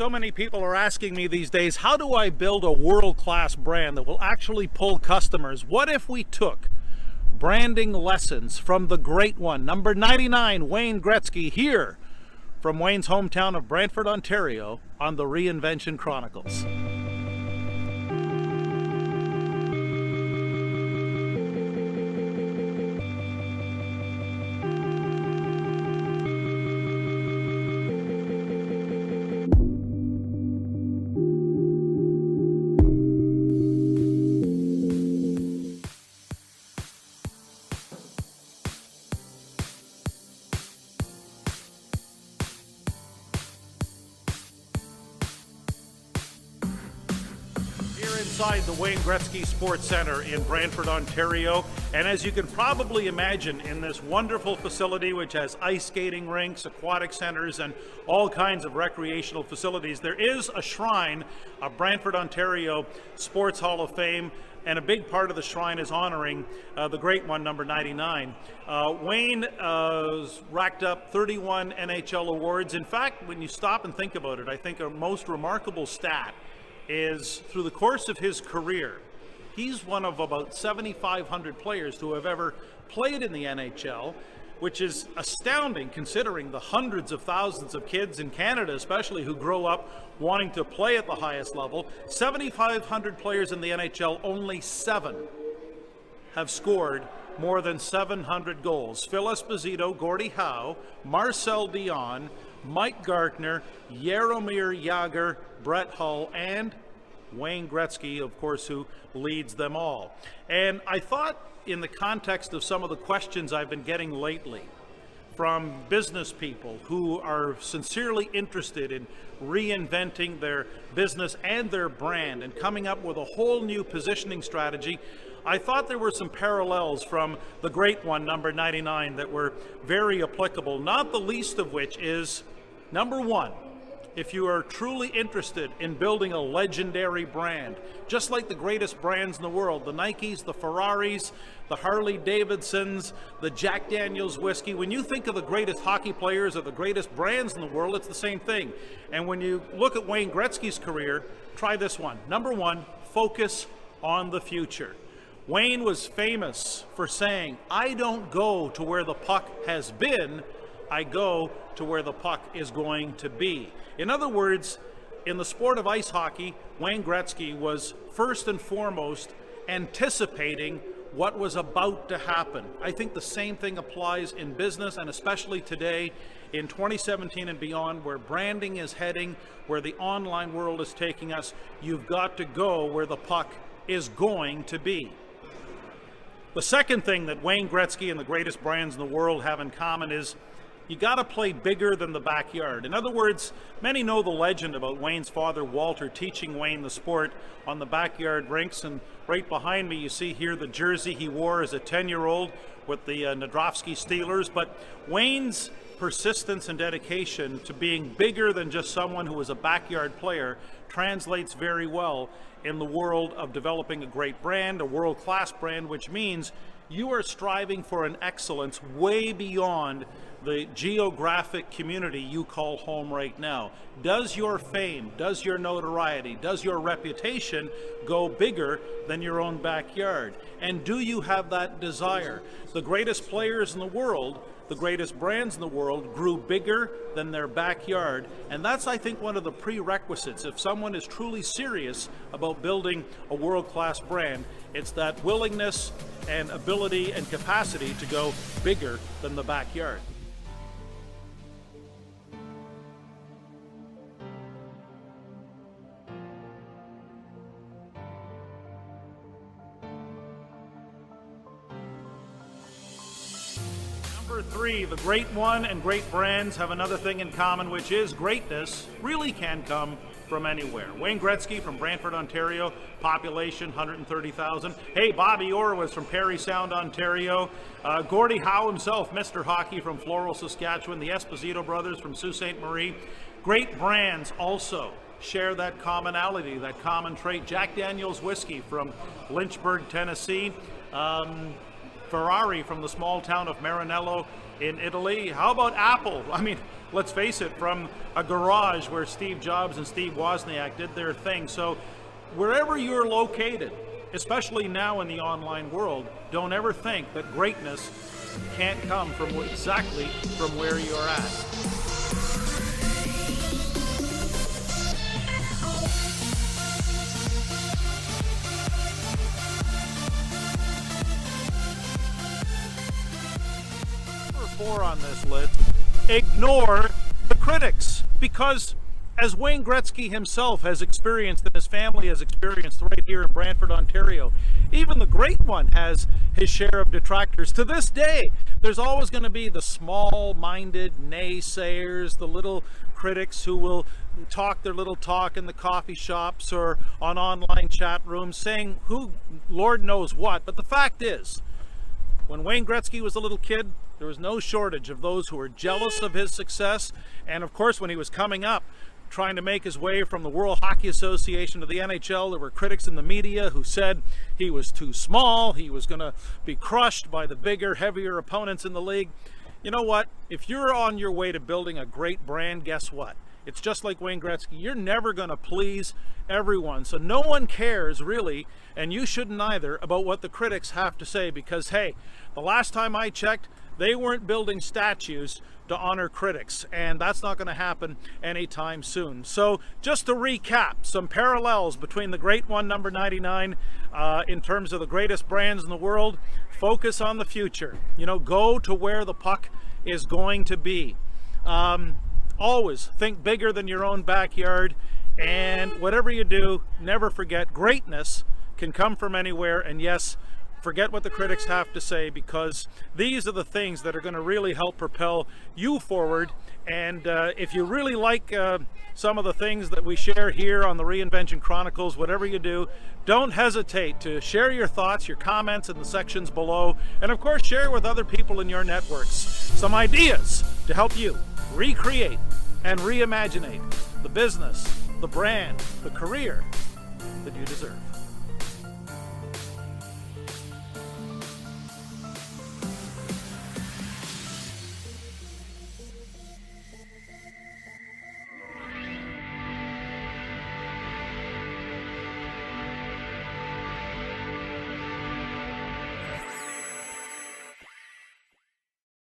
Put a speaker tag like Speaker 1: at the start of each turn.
Speaker 1: So many people are asking me these days, how do I build a world-class brand that will actually pull customers? What if we took branding lessons from the great one, number 99, Wayne Gretzky, here from Wayne's hometown of Brantford, Ontario, on the Reinvention Chronicles. Inside the Wayne Gretzky Sports Centre in Brantford, Ontario. And as you can probably imagine, in this wonderful facility which has ice skating rinks, aquatic centres, and all kinds of recreational facilities, there is a shrine, a Brantford, Ontario Sports Hall of Fame, and a big part of the shrine is honoring the great one, number 99. Wayne racked up 31 NHL awards. In fact, when you stop and think about it, I think a most remarkable stat is through the course of his career, he's one of about 7,500 players who have ever played in the NHL, which is astounding considering the hundreds of thousands of kids in Canada especially who grow up wanting to play at the highest level. 7,500 players in the NHL, only 7 have scored more than 700 goals. Phil Esposito, Gordie Howe, Marcel Dion, Mike Gartner, Jaromir Jagr, Brett Hull, and Wayne Gretzky, of course, who leads them all. And I thought, in the context of some of the questions I've been getting lately from business people who are sincerely interested in reinventing their business and their brand and coming up with a whole new positioning strategy, I thought there were some parallels from the great one, number 99, that were very applicable, not the least of which is, number one, if you are truly interested in building a legendary brand, just like the greatest brands in the world, the Nikes, the Ferraris, the Harley Davidsons, the Jack Daniels whiskey, when you think of the greatest hockey players or the greatest brands in the world, it's the same thing. And when you look at Wayne Gretzky's career, try this one. Number one, focus on the future. Wayne was famous for saying, I don't go to where the puck has been, I go to where the puck is going to be. In other words, in the sport of ice hockey, Wayne Gretzky was first and foremost anticipating what was about to happen. I think the same thing applies in business, and especially today in 2017 and beyond, where branding is heading, where the online world is taking us. You've got to go where the puck is going to be. The second thing that Wayne Gretzky and the greatest brands in the world have in common is you got to play bigger than the backyard. In other words, many know the legend about Wayne's father, Walter, teaching Wayne the sport on the backyard rinks. And right behind me, you see here the jersey he wore as a 10-year-old with the Nadrofsky Steelers. But Wayne's persistence and dedication to being bigger than just someone who was a backyard player translates very well in the world of developing a great brand, a world-class brand, which means you are striving for an excellence way beyond the geographic community you call home right now. Does your fame, does your notoriety, does your reputation go bigger than your own backyard? And do you have that desire? The greatest players in the world, the greatest brands in the world grew bigger than their backyard. And that's, I think, one of the prerequisites. If someone is truly serious about building a world-class brand, it's that willingness and ability and capacity to go bigger than the backyard. Number three, the great one and great brands have another thing in common, which is greatness really can come from anywhere. Wayne Gretzky from Brantford, Ontario, population 130,000. Hey, Bobby Orr was from Parry Sound, Ontario. Gordie Howe himself, Mr. Hockey from Floral, Saskatchewan. The Esposito brothers from Sault Ste. Marie. Great brands also share that commonality, that common trait. Jack Daniels whiskey from Lynchburg, Tennessee. Ferrari from the small town of Maranello, in Italy. How about Apple? I mean, let's face it, from a garage where Steve Jobs and Steve Wozniak did their thing. So wherever you're located, especially now in the online world, don't ever think that greatness can't come from exactly from where you're at. Number 4 on this list, ignore the critics, because as Wayne Gretzky himself has experienced and his family has experienced right here in Brantford, Ontario, even the great one has his share of detractors. To this day, there's always going to be the small-minded naysayers, the little critics who will talk their little talk in the coffee shops or on online chat rooms saying who Lord knows what. But the fact is, when Wayne Gretzky was a little kid, there was no shortage of those who were jealous of his success. And of course, when he was coming up, trying to make his way from the World Hockey Association to the NHL, there were critics in the media who said he was too small, he was going to be crushed by the bigger, heavier opponents in the league. You know what? If you're on your way to building a great brand, guess what? It's just like Wayne Gretzky. You're never going to please everyone. So no one cares really, and you shouldn't either, about what the critics have to say, because hey, the last time I checked, they weren't building statues to honor critics, and that's not going to happen anytime soon. So just to recap, some parallels between the great one, number 99, in terms of the greatest brands in the world. Focus on the future. You know, go to where the puck is going to be. Always think bigger than your own backyard, and whatever you do, never forget greatness can come from anywhere. And yes, forget what the critics have to say, because these are the things that are going to really help propel you forward. And if you really like some of the things that we share here on the Reinvention Chronicles, whatever you do, don't hesitate to share your thoughts, your comments in the sections below. And of course, share with other people in your networks some ideas to help you recreate and reimaginate the business, the brand, the career that you deserve.